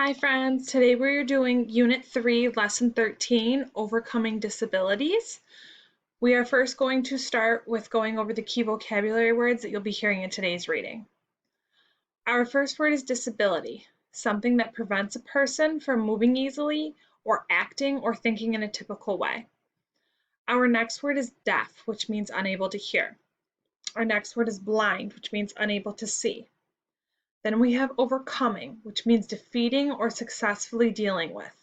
Hi friends, today we're doing Unit 3, Lesson 13, Overcoming Disabilities. We are first going to start with going over the key vocabulary words that you'll be hearing in today's reading. Our first word is disability, something that prevents a person from moving easily or acting or thinking in a typical way. Our next word is deaf, which means unable to hear. Our next word is blind, which means unable to see. Then we have overcoming, which means defeating or successfully dealing with.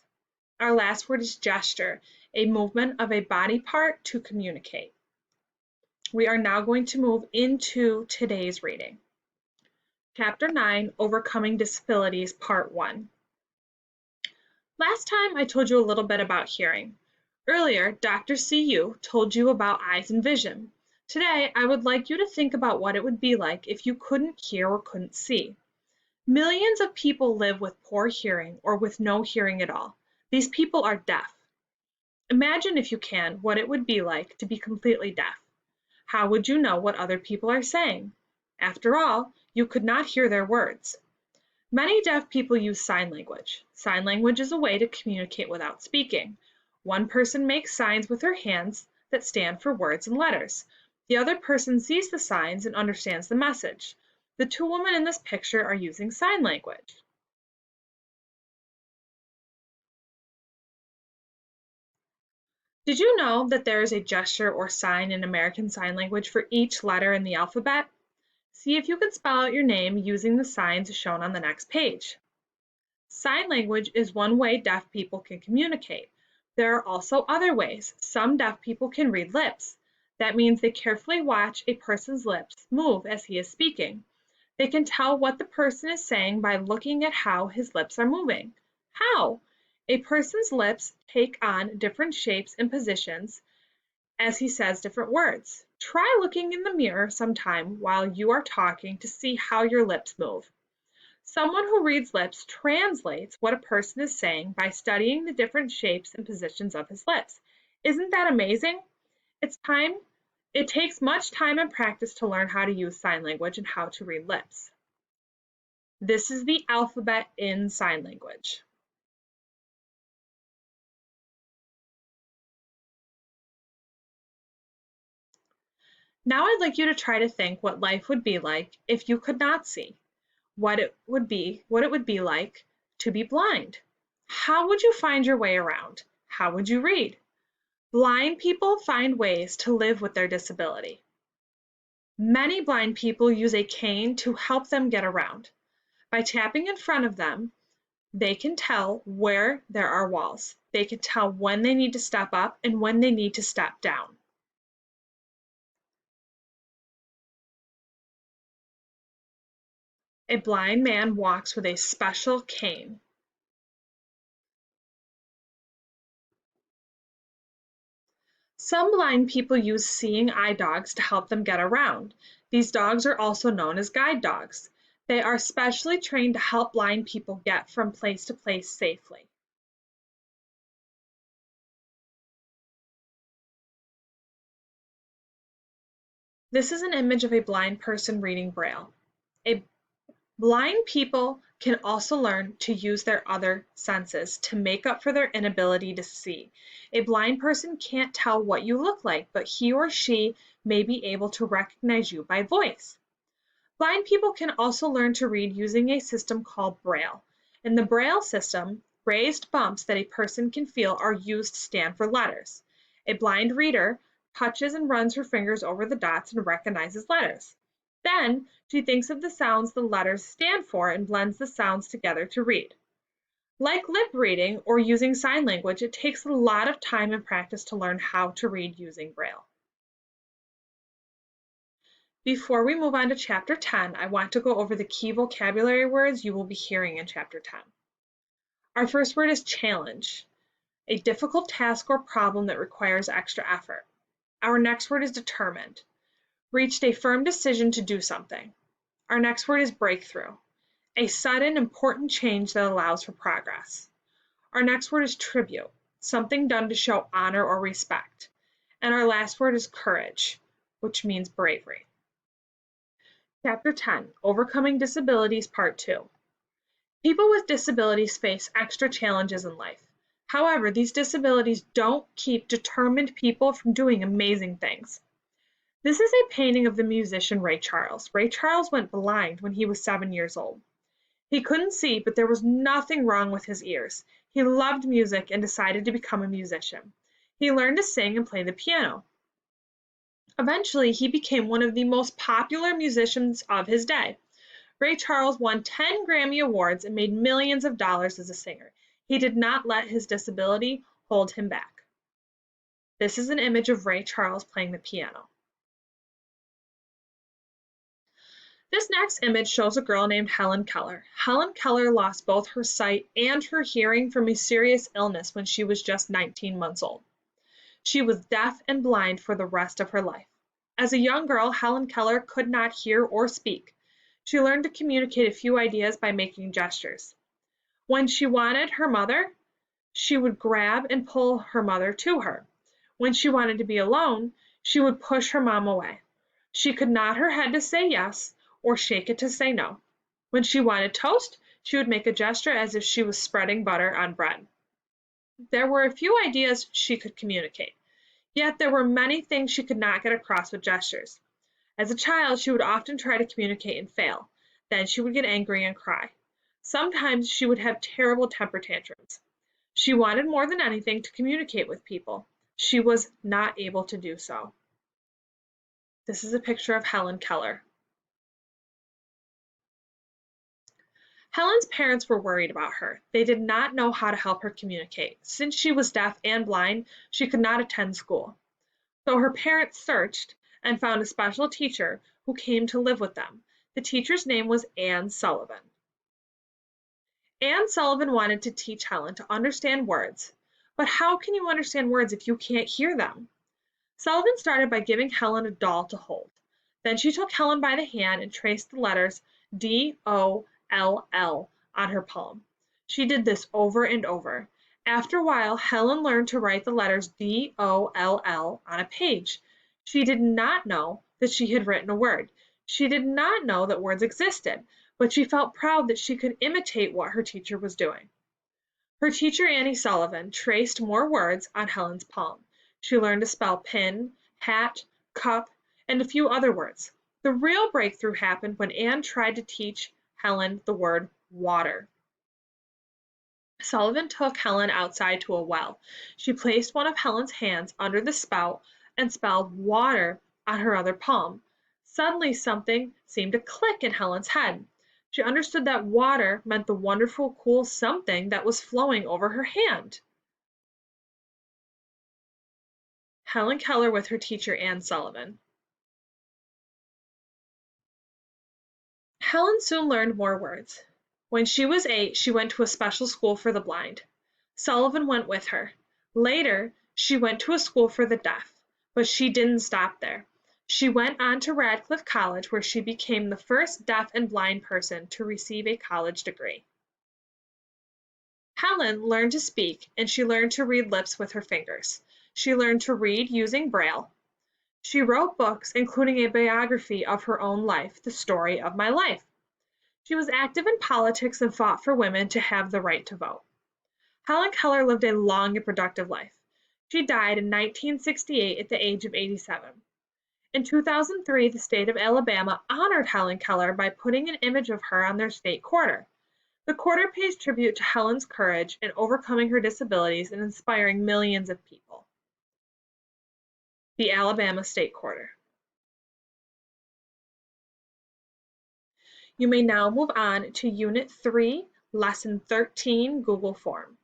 Our last word is gesture, a movement of a body part to communicate. We are now going to move into today's reading. Chapter 9, Overcoming Disabilities, Part 1. Last time I told you a little bit about hearing. Earlier, Dr. CU told you about eyes and vision. Today, I would like you to think about what it would be like if you couldn't hear or couldn't see. Millions of people live with poor hearing or with no hearing at all. These people are deaf. Imagine, if you can, what it would be like to be completely deaf. How would you know what other people are saying? After all, you could not hear their words. Many deaf people use sign language. Sign language is a way to communicate without speaking. One person makes signs with her hands that stand for words and letters. The other person sees the signs and understands the message. The two women in this picture are using sign language. Did you know that there is a gesture or sign in American Sign Language for each letter in the alphabet? See if you can spell out your name using the signs shown on the next page. Sign language is one way deaf people can communicate. There are also other ways. Some deaf people can read lips. That means they carefully watch a person's lips move as he is speaking. They can tell what the person is saying by looking at how his lips are moving. How? A person's lips take on different shapes and positions as he says different words. Try looking in the mirror sometime while you are talking to see how your lips move. Someone who reads lips translates what a person is saying by studying the different shapes and positions of his lips. Isn't that amazing? It takes much time and practice to learn how to use sign language and how to read lips. This is the alphabet in sign language. Now I'd like you to try to think what life would be like if you could not see, what it would be like to be blind. How would you find your way around? How would you read? Blind people find ways to live with their disability. Many blind people use a cane to help them get around. By tapping in front of them, they can tell where there are walls. They can tell when they need to step up and when they need to step down. A blind man walks with a special cane. Some blind people use seeing eye dogs to help them get around. These dogs are also known as guide dogs. They are specially trained to help blind people get from place to place safely. This is an image of a blind person reading Braille. A Blind people can also learn to use their other senses to make up for their inability to see. A blind person can't tell what you look like, but he or she may be able to recognize you by voice. Blind people can also learn to read using a system called Braille. In the Braille system, raised bumps that a person can feel are used to stand for letters. A blind reader touches and runs her fingers over the dots and recognizes letters. Then she thinks of the sounds the letters stand for and blends the sounds together to read. Like lip reading or using sign language, it takes a lot of time and practice to learn how to read using Braille. Before we move on to Chapter 10, I want to go over the key vocabulary words you will be hearing in Chapter 10. Our first word is challenge, a difficult task or problem that requires extra effort. Our next word is determined, reached a firm decision to do something. Our next word is breakthrough, a sudden important change that allows for progress. Our next word is tribute, something done to show honor or respect. And our last word is courage, which means bravery. Chapter 10, Overcoming Disabilities, Part 2. People with disabilities face extra challenges in life. However, these disabilities don't keep determined people from doing amazing things. This is a painting of the musician Ray Charles. Ray Charles went blind when he was 7 years old. He couldn't see, but there was nothing wrong with his ears. He loved music and decided to become a musician. He learned to sing and play the piano. Eventually, he became one of the most popular musicians of his day. Ray Charles won 10 Grammy Awards and made millions of dollars as a singer. He did not let his disability hold him back. This is an image of Ray Charles playing the piano. This next image shows a girl named Helen Keller. Helen Keller lost both her sight and her hearing from a serious illness when she was just 19 months old. She was deaf and blind for the rest of her life. As a young girl, Helen Keller could not hear or speak. She learned to communicate a few ideas by making gestures. When she wanted her mother, she would grab and pull her mother to her. When she wanted to be alone, she would push her mom away. She could nod her head to say yes or shake it to say no. When she wanted toast, she would make a gesture as if she was spreading butter on bread. There were a few ideas she could communicate, yet there were many things she could not get across with gestures. As a child, she would often try to communicate and fail. Then she would get angry and cry. Sometimes she would have terrible temper tantrums. She wanted more than anything to communicate with people. She was not able to do so. This is a picture of Helen Keller. Helen's parents were worried about her. They did not know how to help her communicate. Since she was deaf and blind, she could not attend school. So her parents searched and found a special teacher who came to live with them. The teacher's name was Anne Sullivan. Anne Sullivan wanted to teach Helen to understand words. But how can you understand words if you can't hear them? Sullivan started by giving Helen a doll to hold. Then she took Helen by the hand and traced the letters D-O-L-L on her palm. She did this over and over. After a while, Helen learned to write the letters D-O-L-L on a page. She did not know that she had written a word. She did not know that words existed, but she felt proud that she could imitate what her teacher was doing. Her teacher, Annie Sullivan, traced more words on Helen's palm. She learned to spell pin, hat, cup, and a few other words. The real breakthrough happened when Anne tried to teach Helen the word water. Sullivan took Helen outside to a well. She placed one of Helen's hands under the spout and spelled water on her other palm. Suddenly something seemed to click in Helen's head. She understood that water meant the wonderful, cool something that was flowing over her hand. Helen Keller with her teacher Anne Sullivan. Helen soon learned more words. When she was 8, she went to a special school for the blind. Sullivan went with her. Later, she went to a school for the deaf, but she didn't stop there. She went on to Radcliffe College, where she became the first deaf and blind person to receive a college degree. Helen learned to speak, and she learned to read lips with her fingers. She learned to read using Braille. She wrote books, including a biography of her own life, The Story of My Life. She was active in politics and fought for women to have the right to vote. Helen Keller lived a long and productive life. She died in 1968 at the age of 87. In 2003, the state of Alabama honored Helen Keller by putting an image of her on their state quarter. The quarter pays tribute to Helen's courage in overcoming her disabilities and inspiring millions of people. The Alabama State Quarter. You may now move on to Unit 3, Lesson 13, Google Forms.